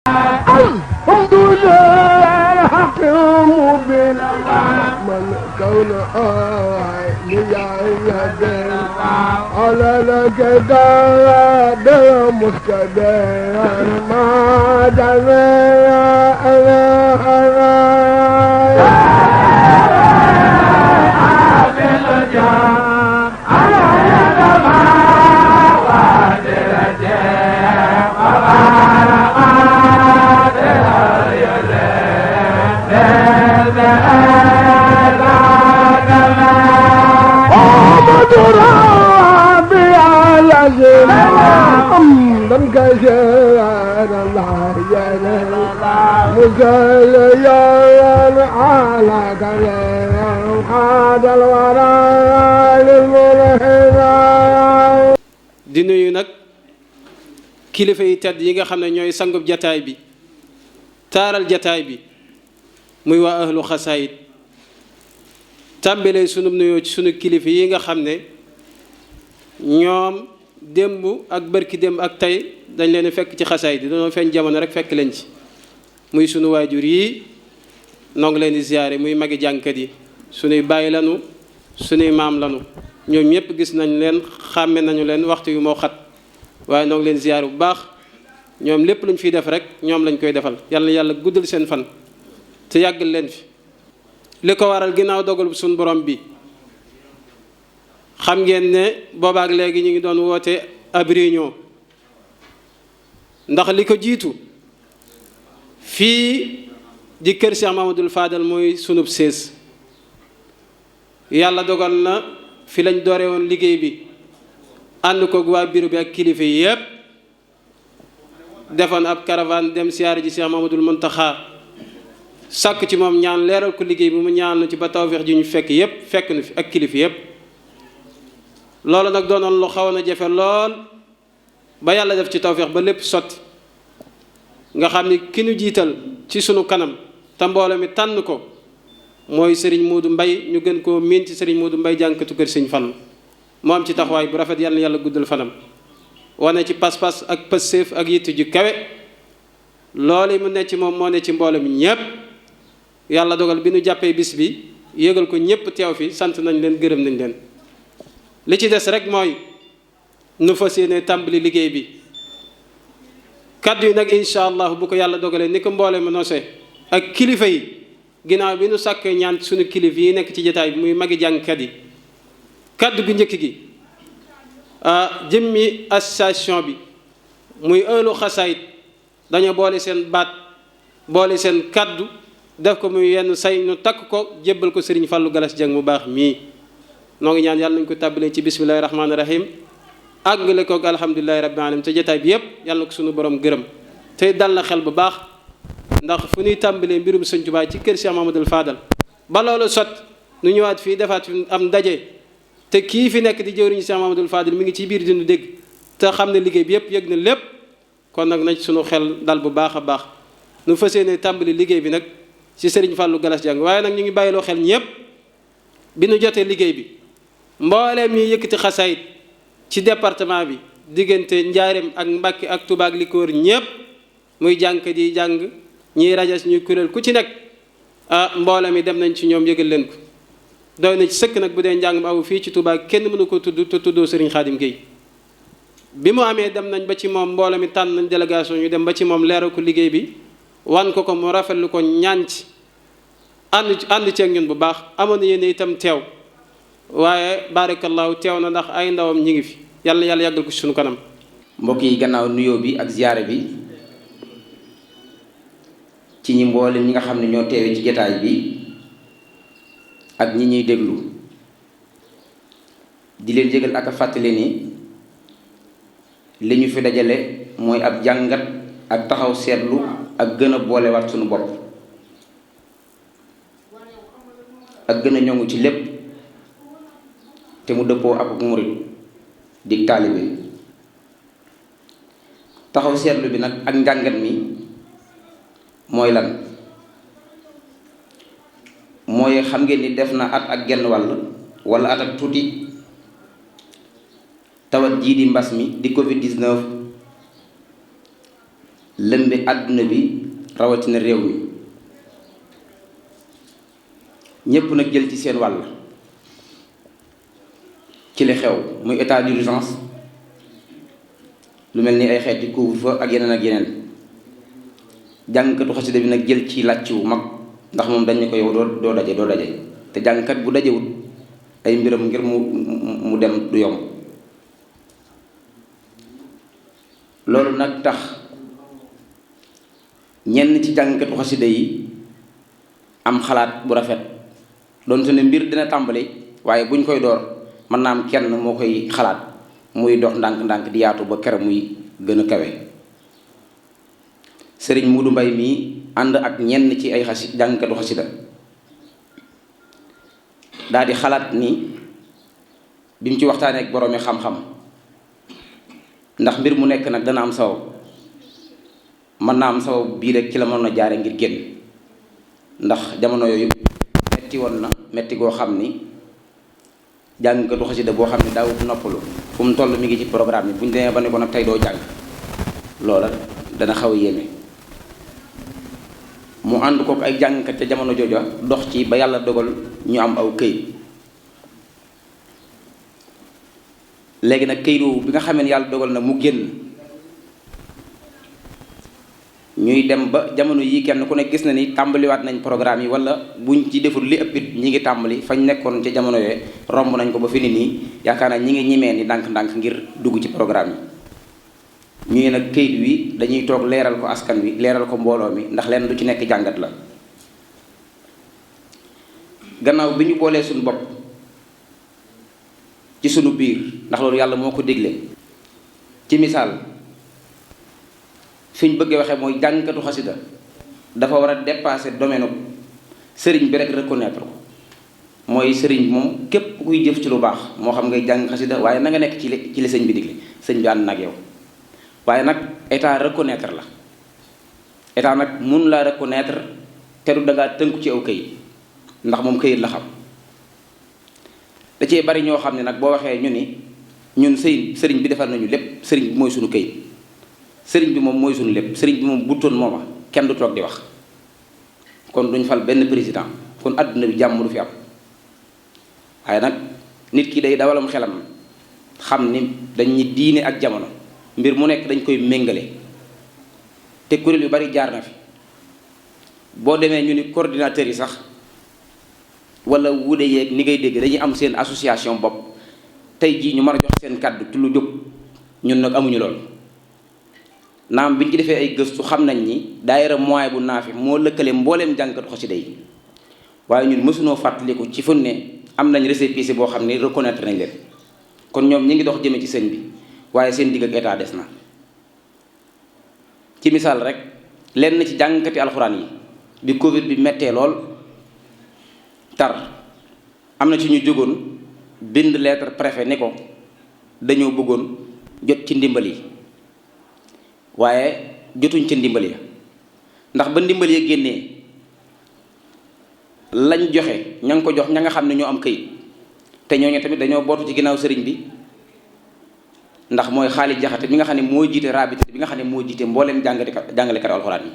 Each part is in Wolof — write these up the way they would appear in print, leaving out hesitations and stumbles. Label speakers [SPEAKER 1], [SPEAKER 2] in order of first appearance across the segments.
[SPEAKER 1] الحمد لله حكيم مبين من كون مجاهد على لك دار مستدير ما دمي أنا عابل جام على يد ما وادر جام ربي على من كشير الله يا مزل يا على كلام هذا الورى للملحد
[SPEAKER 2] di nuyu nag kilifa yi tedd yi nga xam ne ñooy sangub jataay bi taaral jataay bi muy waa ahlu xasaayid tàmbalee sunu nuyoo ci sunu kilifa yi nga xam ne ñoom démb ak bërki démb ak tey dañ leen fekk ci xasaayid yi dañoo feeñ jamono rek fekk leen ci muy sunu waajur yi noo ngi leen di ziyaare muy magi jànkat yi sunuy bàyyi lanu sunuy maam lanu ñoom ñëpp gis nañ leen xàmme nañu leen waxtu yu moo xat waaye noo ngi leen ziyaare bu baax ñoom lépp luñ fiy def rek ñoom lañ koy defal yàlla na yàlla guddal seen fan te yàggal leen fi li ko waral ginnaaw dogal suñu borom bi xam ngeen ne boobaak léegi ñu ngi doon woote ab réunion ndax li ko jiitu fii di kër Cheikh Mamadou Fadal mooy sunub sées yàlla dogal na fi lañ doore woon liggéey bi ànd koog waa bureau bi ak kilifa yi yépp defoon ab caravane dem siyaare ji Cheikh Mamadou Muntaxa sàkk ci moom ñaan leeral ko liggéey bi mu ñaan na ci ba tawfeex ji ñu fekk yépp fekk na fi ak kilifa yépp loolu nag doonoon lu xawoon a jafe lool ba yàlla def ci tawfeex ba lépp sotti nga xam ni ki ñu jiital ci sunu kanam te mbooloo mi tànn ko mooy Serigne Modou Mbaye ñu gën koo miin ci Serigne Modou Mbaye jànkatu kër Sëñ Fallu moo am ci taxawaay bu rafet yàlla na yàlla guddal fanam wane ci pas-pas ak pësséef ak yitte ju kawe loolu mu ne ci moom moo ne ci mbooloo mi ñépp yàlla dogal bi nu jàppee bis bi yëgal ko ñépp teew fi sant nañ leen gërëm nañ leen li ci des rek mooy nu fas yéene tàmbali liggéey bi kaddu yi nag incha allah bu ko yàlla dogalee ni ko mboole ma nosé ak kilifa yi ginnaaw bi nu sàkkee ñaan suñu kilifa yi nekk ci jotaay bi muy magi jàngkat yi kaddu gu njëkk gi jëmmi association bi muy ahlu xasaayid dañoo boole seen baat boole seen kaddu def ko muy yenn say ñu takk ko jébbal ko Serigne Fallou Galas Dieng mu baax mii noo ngi ñaan yàlla nañu ko tàbbalee ci bismillahi rahmaani rahim àggale koog alhamdulilahi rabbil alamin te jotaay bi yépp yàlla na ko suñu borom gërëm te dal na xel bu baax ndax fu ñuy tàmbalee mbirum Sëñ Tuubaa ci kër Cheikh Mamadou Fadal ba loolu sot nu ñëwaat fii defaat fi am ndaje te kii fi nekk di jëwriñu Cheikh Mamadou Fadal mi ngi ci biir dinu dégg te xam ne liggéey bi yépp yëg na lépp kon nag nañ suñu xel dal bu baax a baax nu fas yéene tàmbali liggéey bi nag ci Serigne Fallou Galas Dieng waaye nag ñu ngi bàyyiloo xel ñëpp bi nu jotee liggéey bi mbooleem ñuy yëkkati xasaayit ci département bi diggante Njaareem ak Mbàkke ak Tuubaa ak li ko wër ñëpp muy jàngkat yi jàng ñiy rajas ñuy kuréel ku ci nekk mboolem mi dem nañ ci ñoom yëgal leen ko doy na ci sëkk nag bu dee njàng ma aw fii ci Tuubaa kenn mënu ko tudd te tuddoo Serigne Khadim Gueye bi mu amee dem nañ ba ci moom mbooloo mi tànn nañ délégation ñu dem ba ci moom leeral ko liggéey bi wan ko mu rafetlu ko ñaan ci ànd ceeg ñun bu baax amoon na yéen itam teew waaye barakallahu teew na ndax ay ndawam ñi ngi fi yàlla na yàlla yàggal ko ci sunu kanam.
[SPEAKER 3] mbokk yi gannaaw nuyoo bi ak ziyaare bi ci ñi mboolem ñi nga xam ne ñoo teewee ci jataay bi ak ñi ñuy déglu di leen jégal ak a fàttali ni li ñu fi dajale mooy ab jàngat ak taxaw seetlu ak gën a boolewaat sunu bopp ak gën a ñongu ci lépp te mu dëppoo ak murit di taalibe taxaw seetlu bi nag ak njàngat mi mooy lan mooy xam ngeen ni def na at ak genn walla at ak tuuti tawat jii di mbas mi di Covid 19 lëmbe àdduna bi rawatina réew mi ñépp nag jël ci seen wàll ci li xew muy état d'urgence lu mel ni ay xeeti couvre-feu ak yeneen jàngkatu xasida bi nag jël ci làcc wu mag ndax moom dañ ne ko yow doo daje te jàngkat bu dajewut ay mbiram ngir mu dem du yomb loolu nag tax ñenn ci jàngkatu xasida yi am xalaat bu rafet doonte ne mbir dina tàmbali waaye buñ koy door mën naa am kenn moo koy xalaat muy dox ndànk-ndànk di yaatu ba kere muy gën a kawe sëriñ Mudu Mbay mii ànd ak ñenn ci ay jàngkatu xasida daal di xalaat ni bi mu ci waxtaanee ak boroomi xam-xam ndax mbir mu nekk nag dana am sabab mën naa am sabab bii rek ci la mën a jaare ngir génn ndax jamono yooyu metti woon na metti goo xam ni jàngkatu xasida boo xam ne daawut noppalu fu mu toll mi ngi ci programme bi bu ñu demee ba ne ko nag tey doo jàng loola dana xaw a yéeme mu ànd kook ay jàngkat ca jamono jooja dox ci ba yàlla dogal ñu am aw këyit léegi nag këyitu bi nga xamee ne yàlla dogal na mu génn ñuy dem ba jamono yi kenn ku ne gis na ni tàmbaliwaat nañ programme yi wala buñ ci deful li ëpp it ñi ngi tàmbali fañ nekkoon ca jamono yooyu romb nañ ko ba fi ni nii yaakaar naa ñi ngi ñimee ni ndànk-ndànk ngir dugg ci programme yi ñuy nag këyit wi dañuy toog leeral ko askan wi leeral ko mbooloo mi ndax leen lu ci nekk jàngat la gannaaw bi ñu boolee suñu bopp ci sunu biir ndax loolu yàlla moo ko digle ci misaal fi ñu bëggee waxee mooy jàngkatu xasida dafa war a dépasser domaine sëriñ bi rek reconnaître ko mooy sëriñ moom képp kuy jëf ci lu baax moo xam ngay jàng xasida waaye na nga nekk ci li sëñ bi digle sëñ bi ànd nag yow waaye nag état reconnaître la état nag mun laa reconnaître te du dangaa tënku ci aw këyit ndax moom këyit la xam da cee bari ñoo xam ne nag boo waxee ñu ni ñun sëriñ bi defal nañu lépp sëriñ bi mooy suñu këyit sëriñ bi moom mooy suñu lépp sëriñ bi moom butoon mooma kenn du toog di wax kon duñ fal benn président kon àdduna bi jàmm du fi am waaye nag nit ki day dawalam xelam xam ni dañuy diine ak jamono mbir mu nekk dañ koy méngale te kuréel yu bari jaar na fi boo demee ñu ni coordinateur yi sax wala wude yeeg ni ngay dégg dañuy am seen association bopp tey jii ñu mën a jox seen kàddu ci lu jóg ñun nag amuñu loolu naam bi ñu ci defee ay gëstu xam nañ ni daayira moyen bu naafi moo lëkkale mbooleem jàngkatu xasida yi waaye ñun mësunoo fàttaliku ci fun ne am nañ récépissé boo xam ne reconnaître nañ leen kon ñoom ñi ngi dox jëme ci sëñ bi waaye seen digg ak état des na ci misaal rek lenn ci jàngkati alxuraan yi bi Covid bi mettee lool tar am na ci ñu jógoon bind lettre préfet ni ko dañoo bëggoon jot ci ndimbal yi waaye jotuñ ci ndimbal ya ndax ba ndimbal ya génnee lañ joxe ña ngi ko jox ña nga xam ne ñoo am këyit te ñooñu tamit dañoo bootu ci ginnaaw sëriñ bi ndax mooy Xaali Jaxate bi nga xam ne moo jiite rabita bi nga xam ne moo jiite mbooleem jàngalekat alxuraan yi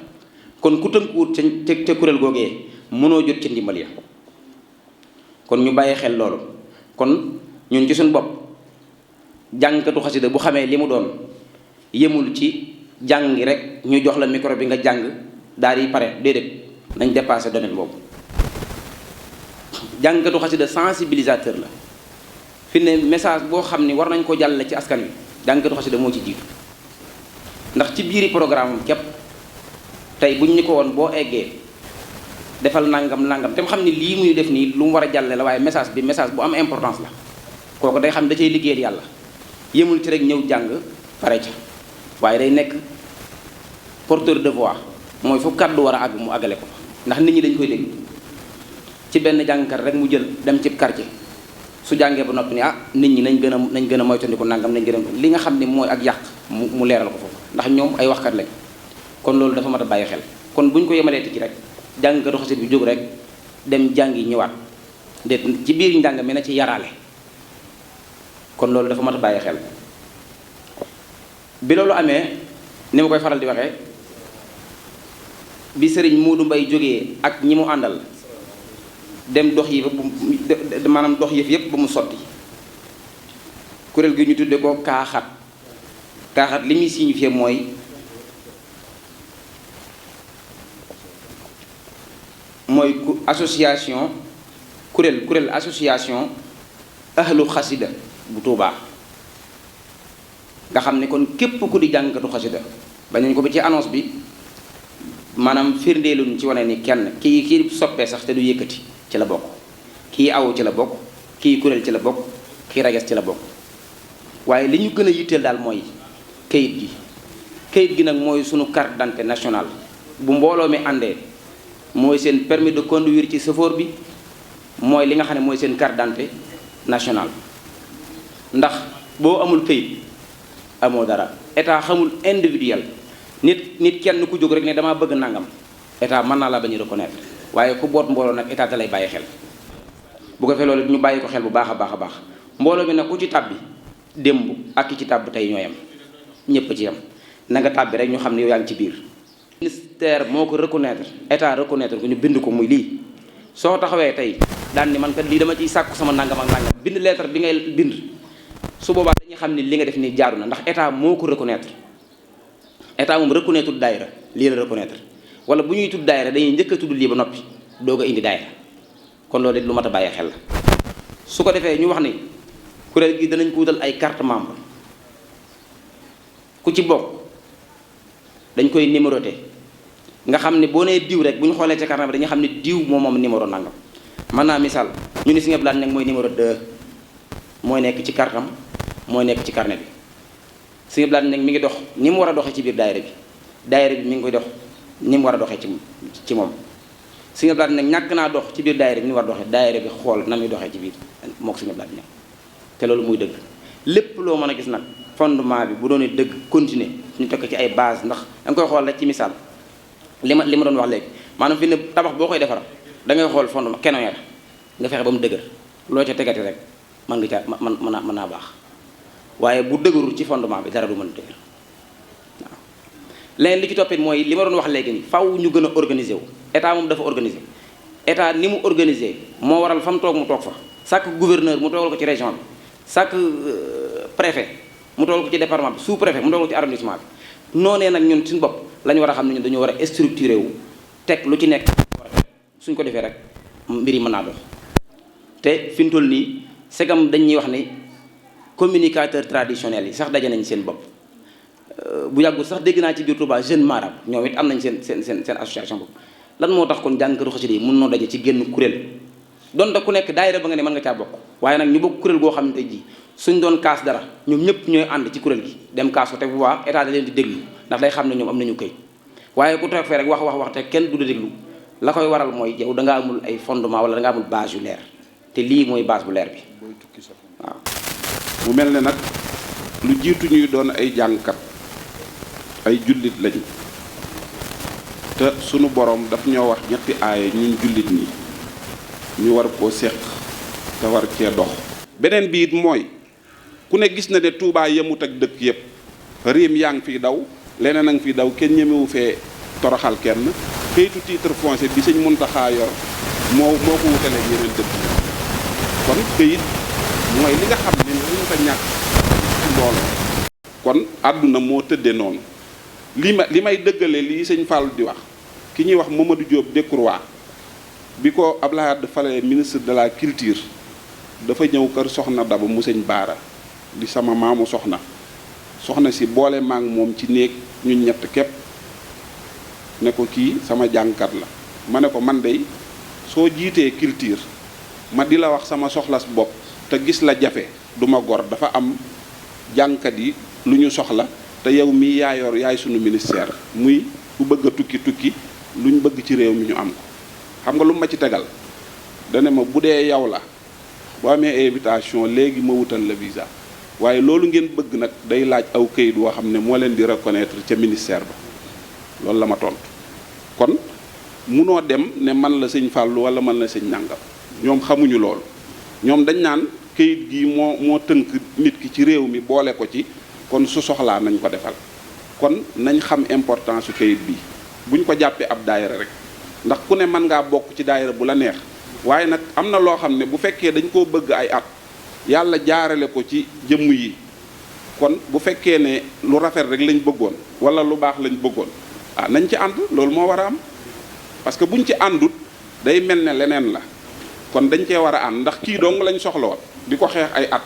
[SPEAKER 3] kon ku tënkuwut ca kuréel googee mënoo jot ci ndimbal ya kon ñu bàyyi xel loolu kon ñun ci suñu bopp jàngkatu xasida bu xamee li mu doon yemul ci jàngi rek ñu jox la micro bi nga jàng daal di pare déedéet nañ dépassé domaine boobu jàngkatu xasida sensibilisateur la fi ne message boo xam ni war nañ ko jàllale ci askan wi jàngkatu xasida moo ci jiitu ndax ci biiri programme am képp tey buñ ñu ko woon boo eggee defal nangam te mu xam ni lii muy def nii lu mu war a jàllale la waaye message bi message bu am importance la kooku day xam da cay liggéeyal yàlla yemul ci rek ñëw jàng pare ca waaye day nekk porteur de voix mooy fu kàddu war a àgg mu àggale ko fa ndax nit ñi dañ koy dégg ci benn jàngkat rek mu jël dem ci quartier su jàngee ba noppi ni nit ñi nañ gën a moytandiku nangam nañ gën a li nga xam ne mooy ak yàq mu leeral ko foofu ndax ñoom ay waxkat lañ kon loolu dafa mat a bàyyi xel kon bu ñu ko yemaleeti ci rek jàngkatu xasida bi jóg rek dem jàngi ñëwaat déet ci biir njàng mi na ci yaraale kon loolu dafa mat a bàyyi xel bi loolu amee ni ma koy faral di waxee bi sëriñ Moodu Mbay jógee ak ñi mu àndal dem dox yi maanaam dox yëpp ba mu sotti kuréel gi ñu tudde ko kaaxat kaaxat li muy signifié mooy association kuréel association ahlu xasida bu Tuubaa nga xam ne kon képp ku di jàngkatu xasida bañuñ ko ba ci annonce bi maanaam firndeeluñ ci wane ni kenn kii soppee sax te du yëkkati ci la bokk, kii aw ci la bokk, kii kuréel ci la bokk, kii rages ci la bokk. waaye li ñu gën a yitteel daal mooy kayit gi nag mooy sunu carte d'identité nationale bu mbooloo mi àndee mooy seen permis de conduire ci chauffeur bi, mooy li nga xam ne mooy seen carte d'identité nationale. ndax boo amul kayit amoo dara. état xamul individuel nit kenn ku jóg rek ne damaa bëgg nangam état mën naa la bañ a reconnaître, waaye ku boot mbooloo nag état da lay bàyyi xel. bu ko defee loolu ñu bàyyi ko xel bu baax a baax mbooloo mi nag ku ci tàbbi démb ak ki ci tàbbi tey ñoo yem, ñëpp ci yem. na nga tàbbi rek ñu xam ne yow yaa ngi ci biir. ministère moo ko reconnaître, état reconnaître ko, ñu bind ko muy lii. soo taxawee tey daan ni man kat lii dama ciy sàkku sama nangam ak nangam, bind lettre bi ngay bind, su boobaa dañuy xam ni li nga def nii jaaru na, ndax état moo ko reconnaître. état moom reconnaître daayira lii la reconnaître, wala bu ñuy tudd daayira dañuy njëkk a tudd lii ba noppi doog a indi daayira. kon loolu it lu mat a bàyyi xel la. su ko defee ñu wax ni kuréel gi danañ ko wutal ay carte membre, ku ci bokk dañ koy numéroté nga xam ne boo nee diw rek bu ñu xoolee ca carnet bi dañuy xam ne diw moom numéro nangam. mën naa misaal ñu ni si nga blaat nag mooy numéro 2 mooy nekk ci cartam mooy nekk ci carnet bi. si nga blaat nag mi ngi dox ni mu war a doxee ci biir daayira bi mi ngi koy dox ni mu war a doxee ci moom. si nga blaat nag ñàkk naa dox ci biir daayira bi ni mu war a doxee daayira bi xool na muy doxee ci biir mook si nga blaat nag. te loolu muy dëgg lépp loo mën a gis nag fondement bi bu doonee dëgg continuer ñu teg ko ci ay base, ndax da nga koy xool rek ci misaal li ma doon wax léegi maanaam fi ne tabax boo koy defar da ngay xool fondement keno ya nga fexe ba mu dëgër, loo ca tegati rek mën nga caa mën naa baax. waaye bu dëgërul ci fondement bi dara du mën a dëgër waaw. leneen li ci toppit mooy li ma doon wax léegi ni faw ñu gën a organiser wu. état moom dafa organiser, état ni mu organiser moo waral fa mu toog mu toog fa. chaque gouverneur mu toogal ko ci région bi, chaque préfet mu toogal ko ci département bi, sous préfet mu toogal ko ci arrondissement bi. noonee nag ñun suñu bopp la ñu war a xam ne ñun dañoo war a structuré wu teg lu ci nekk suñ ko defee rek mbir yi mën naa dox. te fi mu toll nii segam dañuy wax ni communicateur traditionnel yi sax daje nañ seen bopp. bu yàggul sax dégg naa ci biir Touba jeune marab ñoom it am nañ seen association bopp. lan moo tax kon jàngkatu xasida yi mën noo daje ci génn kuréel donte ku nekk daayira ba nga ne mën nga caa bokk, waaye nag ñu bokk kuréel goo xam ne tey jii suñ doon kaas dara ñoom ñëpp ñooy ànd ci kuréel gi dem kaas ko te bu baax état da leen di déglu ndax day xam ne ñoom am nañu këy. waaye ku toog fee rek wax te kenn du la déglu la koy waral mooy yow da nga amul ay fondement wala da nga amul base yu leer, te lii mooy base bu leer bi waaw.
[SPEAKER 4] mu mel ne nag lu jiitu ñuy doon ay jàngkat ay jullit lañu, te sunu borom daf ñoo wax ñetti aaye ñun jullit ñi ñu war koo séq te war cee dox. beneen bi it mooy ku ne gis na ne Touba yemut ak dëkk yëpp, réem yaa ngi fiy daw, leneen a ngi fiy daw, kenn ñemewu fee toroxal kenn. kayitu titre foncier bi Sëñ Muntaxa yor moo ko wutalee yeneen dëkk yi. kon kayit mooy li nga xam ne ñu ko ñàkk ci loolu. kon àdduna moo tëddee noonu. li may dëggale lii Sëñ Fall di wax ki ñuy wax Mamadou Diop Decroix bi ko Abdoulaye Wade falee ministre de la culture dafa ñëw kër soxna Daba mu Sëñ Baara di sama maamu soxna si boole maak moom ci néeg ñun ñett képp ne ko kii sama jàngkat la. ma ne ko man dey soo jiitee culture ma di la wax sama soxlas bopp te gis la jafe duma gor, dafa am jàngkat yi lu ñu soxla te yow mii yaay sunu ministère muy ku bëgg a tukki lu ñu bëgg ci réew mi ñu am ko. xam nga lu ma ci tegal dane ma bu dee yow la boo amee invitation léegi ma wutal la visa, waaye loolu ngeen bëgg nag day laaj aw këyit woo xam ne moo leen di reconnaître ca ministère ba. loolu la ma tontu. kon munoo dem ne man la Sëñ Fàllu wala man la Sëñ Nàngam, ñoom xamuñu loolu. ñoom dañ naan këyit gi moo tënk nit ki ci réew mi boole ko ci, kon su soxlaa nañ ko defal. kon nañ xam importance su këyit bi buñ ko jàppee ab daayira rek ndax ku ne mën ngaa bokk ci daayira bu la neex waaye nag am na loo xam ne bu fekkee dañ koo bëgg ay at yàlla jaarale ko ci jëmm yi kon bu fekkee ne lu rafet rek lañ bëggoon wala lu baax lañ bëggoon nañ ci ànd loolu moo war a am parce que buñ ci àndut day mel ne leneen la kon dañ cee war a ànd ndax kii dong lañ soxla woon di ko xeex ay at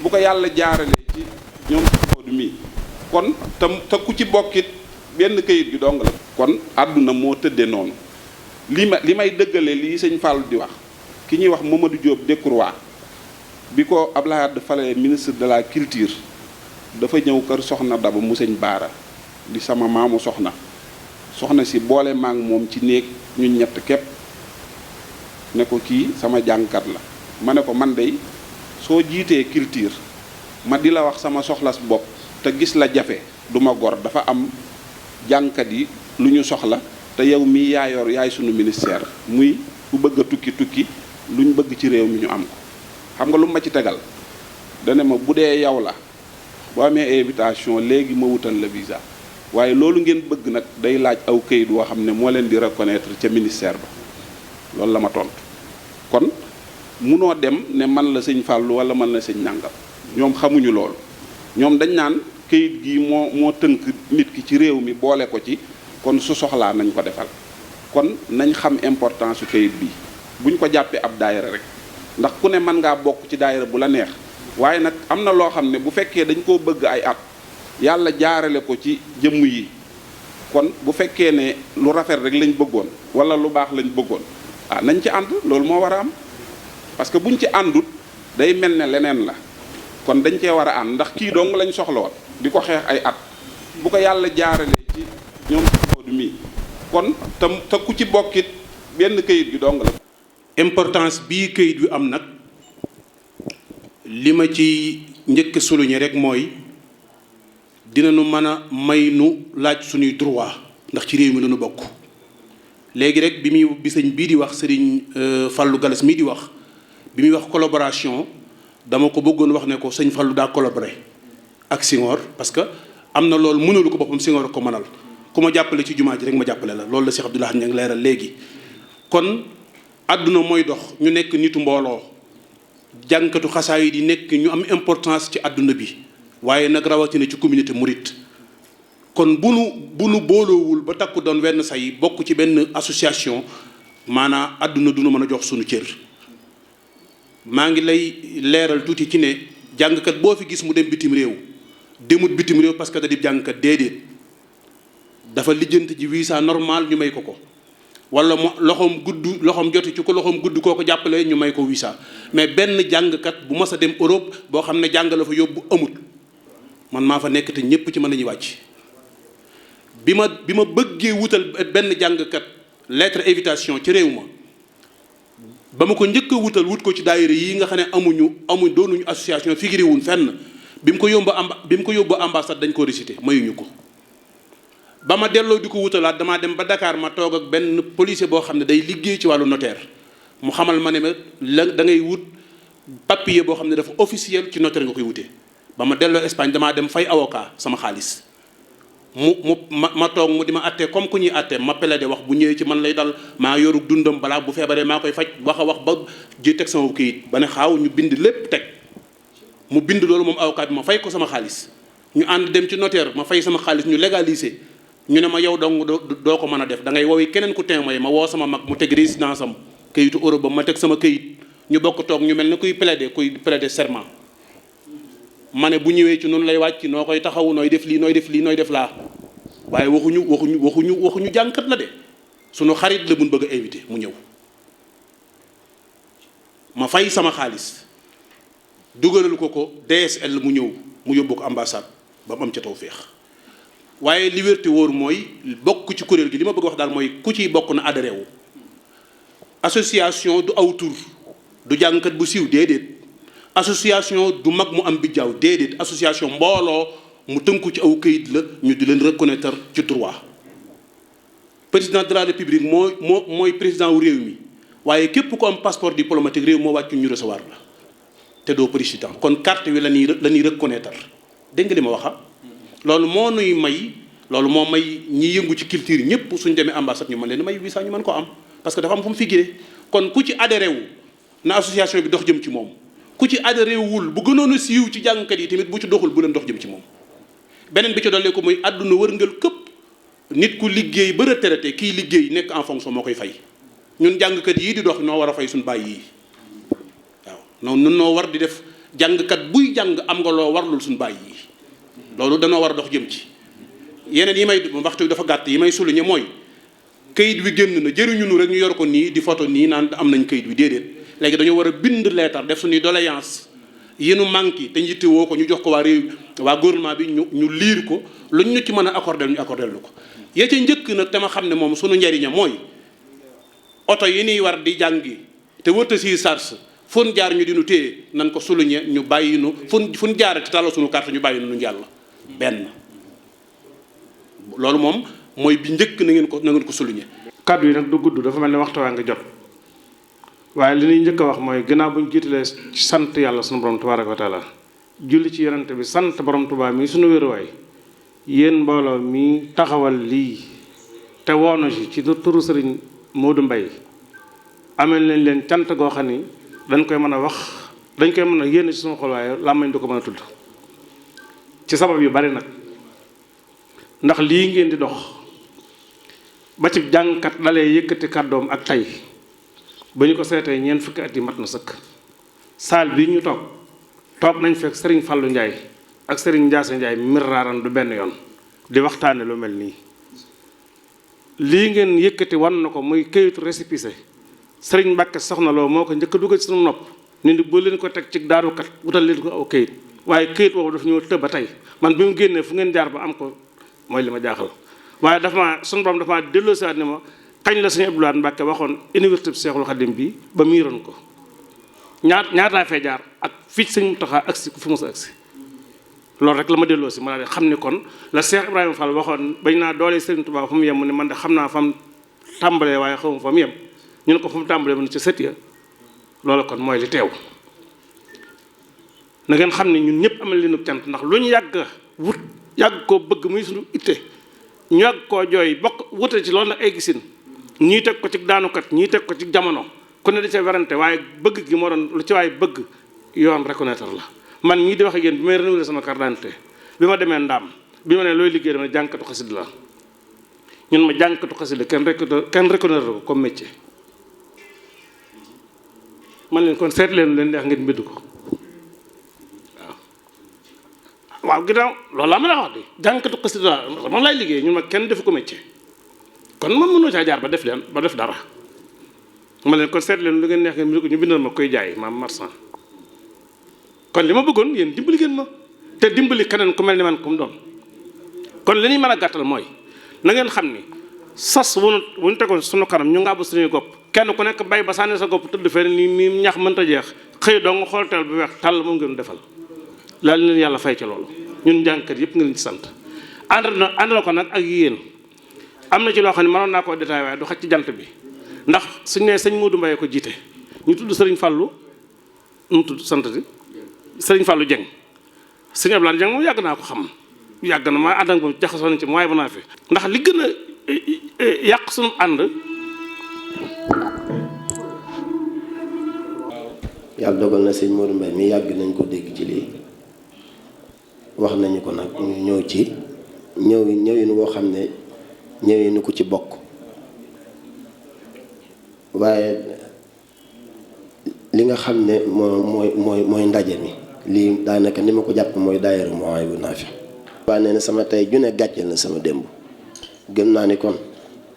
[SPEAKER 4] bu ko yàlla jaaralee ci ñoom Modou mii kon te ku ci bokkit benn kayit gi dong la kon àdduna moo tëddee noonu li may dëggale lii sëñ Fallou di wax ki ñuy wax Mamadou Diop Decroix bi ko Abdoulaye Wade falee ministre de la culture dafa ñëw kër soxna Daba mu sëñ Baara di sama maamu soxna si boole maak moom ci néeg ñun ñett képp ne ko kii sama jàngkat la ma ne ko man dey soo jiitee culture ma di la wax sama soxlas bopp te gis la jafe du ma gor dafa am jàngkat yi lu ñu soxla te yow mii yaay sunu ministère muy ku bëgg a tukki lu ñu bëgg ci réew mi ñu am ko xam nga lu ma ci tegal dane ma bu dee yow la boo amee invitation léegi ma wutal la visa waaye loolu ngeen bëgg nag day laaj aw këyit woo xam ne moo leen di reconnaître ca ministère ba loolu la ma tontu kon munoo dem ne man la sëñ Fallou wala man la sëñ nàngam ñoom xamuñu loolu ñoom dañ naan këyit gi moo tënk nit ki ci réew mi boole ko ci kon su soxlaa nañ ko defal kon nañ xam importance su këyit bii buñ ko jàppee ab daayira rek ndax ku ne mën ngaa bokk ci daayira bu la neex waaye nag am na loo xam ne bu fekkee dañ koo bëgg ay at yàlla jaarale ko ci jëmm yi kon bu fekkee ne lu rafet rek lañ bëggoon wala lu baax lañ bëggoon nañ ci ànd loolu moo war a am parce que buñ ci àndut day mel ne leneen la kon dañ cee war a ànd ndax kii dong lañ soxla woon di ko xeex ay at bu ko yàlla jaaralee ci ñoom Modou mii kon te ku ci bokkit benn kayit gi dong la.
[SPEAKER 5] importance bii kayit wi am nag li ma ci njëkk a souligner rek mooy dinañu mën a may nu laaj suñuy droit ndax ci réew mi la ñu bokk léegi rek bi sëñ bii di wax sëriñ Fallou Galas mii di wax bi muy wax collaboration dama ko bëggoon wax ne ko sëñ Fallou daa collaboré ak Senghor parce que am na loolu mënalu ko boppam Senghor ko mënal ku ma jàppale ci jumaa ji rek ma jàppale la loolu la Cheikh Abdoulaye ña ngi leeral léegi kon àdduna mooy dox ñu nekk nitu mbooloo jànkatu xasaay yi di nekk ñu am importance ci àdduna bi waaye nag rawatina ci communauté mouride kon bu nu booloowul ba takku doon wenn say bokk ci benn association maanaam àdduna du nu mën a jox suñu cër maa ngi lay leeral tuuti ci ne jàngkat boo fi gis mu dem bitim réew demut bitim réew parce que da di jàngkat déedéet dafa lijjanti ji visa normal ñu may ko wala mo loxoom joti ci ko loxoom gudd koo ko jàppale ñu may ko visa mais benn jàngkat bu mas a dem Europe boo xam ne jàng la fa yóbbu amut man maa fa nekk te ñépp ci mën nañu wàcc bi ma bëggee wutal benn jàngkat lettre invitation ci réew ma ba ma ko njëkk a wut ko ci daayira yi nga xam ne amuñ doonuñu association figuré wuñ fenn bi mu ko yóbbu ambassade dañ ko récité mayuñu ko ba ma delloo di ko wutalaat damaa dem ba Dakar ma toog ak benn policier boo xam ne day liggéey ci wàllu notaire mu xamal ma ne da ngay wut papier boo xam ne dafa officiel ci notaire nga koy wutee ba ma delloo Espagne damaa dem fay avocat sama xaalis ma toog mu di ma àttee comme ku ñuy àttee ma plaidé wax bu ñëwee ci man lay dal maa yorug dundam balaa bu feebaree maa koy faj wax a wax ba ji teg sama këyit ba ne xaaw ñu bind lépp teg mu bind loolu moom avocat bi ma fay ko sama xaalis ñu ànd dem ci notaire ma fay sama xaalis ñu légaliser ñu ne ma yow dong doo ko mën a def da ngay woowee keneen ku témoin ma woo sama mag mu teg résidence am këyitu Europe ba ma teg sama këyit ñu bokk toog ñu mel ne kuy plaider serment ma ne bu ñëwee ci noonu lay wàcc noo koy taxawu nooy def lii nooy def laa waaye waxuñu jàngkat la de sunu xarit la buñ bëgg a invité mu ñëw ma fay sama xaalis dugalal ko DSL mu ñëw mu yóbbu ko ambassade ba mu am ca tawféex waaye li wér te wóor mooy bokk ci kuréel gi li ma bëgg wax daal mooy ku ciy bokk na adhéré wu association du aw tur du jàngkat bu siiw déedéet association du mag mu am bijjaaw déedéet association mbooloo mu tënku ci aw këyit la ñu di leen reconnaître ci droit président de la république mooy président wu réew mi waaye képp ku am passeport diplomatique réew moo wàccu ñu recevoir la te doo président kon carte wi la ñuy reconnaître dégg nga li ma waxa loolu moo nuy may loolu moo may ñi yëngu ci culture ñëpp suñ demee ambassade ñu mën leen may visa ñu mën ko am parce que dafa am fu mu figuré kon ku ci adhéré wu na association bi dox jëm ci moom ku ci adhéré wul bu gënoon a siiw ci jàngkat yi tamit bu ci doxul bu leen dox jëm ci moom. beneen bi ci dolli ko muy àdduna wërngal këpp nit ku liggéey ba retraité kii liggéey nekk en fonction moo koy fay ñun jàngkat yii di dox noo war a fay suñu bàyyi yi waaw noonu noo war di def jàngkat buy jàng am nga loo warlul suñu bàyyi yi loolu danoo war a dox jëm ci. yeneen yi may waxtu dafa gàtt yi may souligner mooy kayit wi génn na jëriñu nu rek ñu yor ko nii di photo nii naan am nañ kayit wi déedéet léegi dañoo war a bind leetar def suñuy doléance yéenu manqué te njiite woo ko ñu jox ko waa réew waa gouvernement bi ñu liir ko luñ ñu ci mën a accordé ñu accordé lu ko. yee ca njëkk nag dama xam ne moom suñu njariña mooy oto yi ñuy war di jàngi te wërta si sars fun jaar ñu dinu téye nan ko souligner ñu bàyyi nu fun jaar te taloo suñu carte ñu bàyyi nu jàll benn loolu moom mooy bi njëkk na ngeen ko souligner.
[SPEAKER 1] kaddu yi nag du gudd dafa mel ne waxtu waa nga jot waaye li ñuy njëkk a wax mooy ginnaaw bu ñu jiitalee sant yàlla sunu borom tabaaraka wa taala julli ci yonante bi sant borom Tuubaa mi sunu wéruwaay yéen mbooloo mi taxawal lii te woonu ci turu sëriñ Modou Mbaye amel nañ leen cant goo xam ni dañ koy mën a wax dañ koy mën a yénn ci sunu xol waaye làmmañ du ko mën a tudd ci sabab yu bari nag ndax lii ngeen di dox ba ci jàngkat dalee yëkkati kàddoom ak tey ba ñu ko seetee ñeent fukki at yi mat na sëkk saal bii ñu toog nañ fekk Serigne Fallou Ndiaye ak Serigne Ndiasse Ndiaye miraaran du benn yoon di waxtaane lu mel nii lii ngeen yëkkati wan na ko muy këyitu récépissé Serigne Mbacke soxna loo moo ko njëkk a dugal ci sunu nopp ni ni boo leen ko teg ci daarukat wutal leen ko aw këyit waaye këyit boobu daf ñëw tëb ba tey man bi mu génnee fu ngeen jaar ba am ko mooy li ma jaaxal waaye dafa ma sunu borom dafa ma delloosi ne ma kañ la sëñ Abdoulaye Mbacke waxoon université bi Seexul Xadim bi ba miiroon ko ñaataa fee jaar ak fii ci sëñ Mountakha agsi ku fi mos a agsi loolu rek la ma delloosi ma daal di xam ni kon la Cheikh Ibrahima Fall waxoon bañ naa doole Serigne Touba fa mu yem mu ne man de xam naa fa mu tàmbalee waaye xaw ma fa mu yem ñu ne ko fa mu tàmbalee mu ne ci sët ya loolu kon mooy li teew na ngeen xam ne ñun ñëpp amal leen cant ndax lu ñu yàgg wut yàgg koo bëgg muy suñu itte ñu yàgg koo jooy bokk wute ci loolu nag ay gisin ñii teg ko ci daanukat ñii teg ko ci jamono ku ne da ca werante waaye bëgg gi moo doon lu ci waaye bëgg yoon reconnaître la man ñii di wax ak yéen bi may renouveler sama carte d'identité bi ma demee ndaam bi ma ne looy liggéey dama jànkatu xasida la ñun ma jànkatu xasida kenn reconnaître ko comme métier man leen kon seet leen leen neex ngeen mbidd ko waaw ginnaaw loolu laa mën a wax de jànkatu xasida la moom laay liggéey ñun ma kenn defu ko métier kon man mënoo caa jaar ba def dara ma leen kon seet leen lu ngeen neex ngeen mbidd ko ñu bindal ma koy jaay maam marchand kon li ma bëggoon yéen dimbali ngeen ma te dimbali keneen ku mel ni man ku mu doon kon li ñuy mën a gàttal mooy na ngeen xam ni sas wu ñu tegoon sunu kanam ñu ngàbb suñuy gopp kenn ku nekk bay ba sànni sa gopp tëdd fee ni ñax mënta jeex xëy doo nga xool teel bu weex tàll moom ngeen defal laal leen yàlla fay ci loolu ñun jàngkat yëpp nga leen ci sant ànd na ko nag ak yéen am na ci loo xam ne mënoon naa koo détaillé waaye du xaj ci jant bi ndax suñ ne sëñ Modou Mbaye ko jiite ñu tudd Serigne Fallou mu tudd sant di Serigne Fallou Dieng sëñ Abdoulaye Dieng moom yàgg naa ko xam yàgg na maa ànd ak moom jaxasoo nañ ci waaye ba naa fi ndax li gën a yàq suñu ànd
[SPEAKER 6] yàlla dogal na sëñ Modou Mbaye mi yàgg nañ ko dégg ci lii wax nañu ko nag ñu ñëw ci ñëwin woo xam ne ñëwinu ko ci bokk waaye li nga xam ne mooy ndaje mi lii daanaka ni ma ko jàpp mooy daayira Mawahibou Nafih waaye nee na sama tey junne gàcceel na sama démb gëm naa ni kon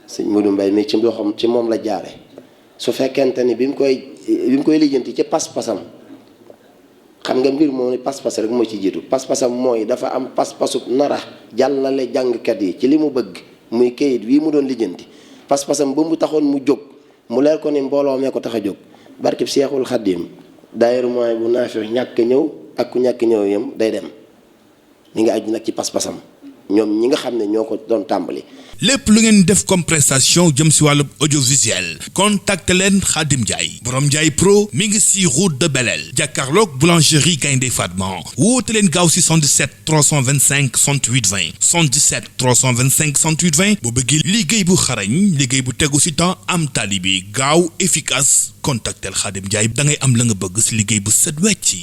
[SPEAKER 6] sëñ Modou Mbaye mi ci loxoom ci moom la jaare su fekkente ni bi mu koy lijjanti ci pas-pasam xam nga mbir moom ni pas-pas rek moo ci jiitu pas-pasam mooy dafa am pas-pasub nara jàllale jàngkat yi ci li mu bëgg muy kayit wii mu doon lijjanti pas-pasam ba mu taxoon mu jóg mu leer ko ni mbooloo mee ko tax a jóg barkeb Seexul Xaddim daayira Mawahibou Nafih ñàkk ñëw ak ku ñàkk ñëw yam day dem mi nga aju nag ci pas-pasam ñoom ñi nga xam ne ñoo ko doon tàmbali.
[SPEAKER 7] lépp lu ngeen def comme prestation jëm si wàllu audiovisuel contacte leen Khadim Ndiaye borom Ndiaye Pro mi ngi si route de Belel jàkkaarloog boulangerie Gaynde Fatma woote leen gaaw si 77 325 68 20 77 325 68 20 boo bëggee liggéey bu xarañ liggéey bu tegu si temps am talibi gaaw efficace contactel Khadim Ndiaye da ngay am la nga bëgg si liggéey bu set wecc.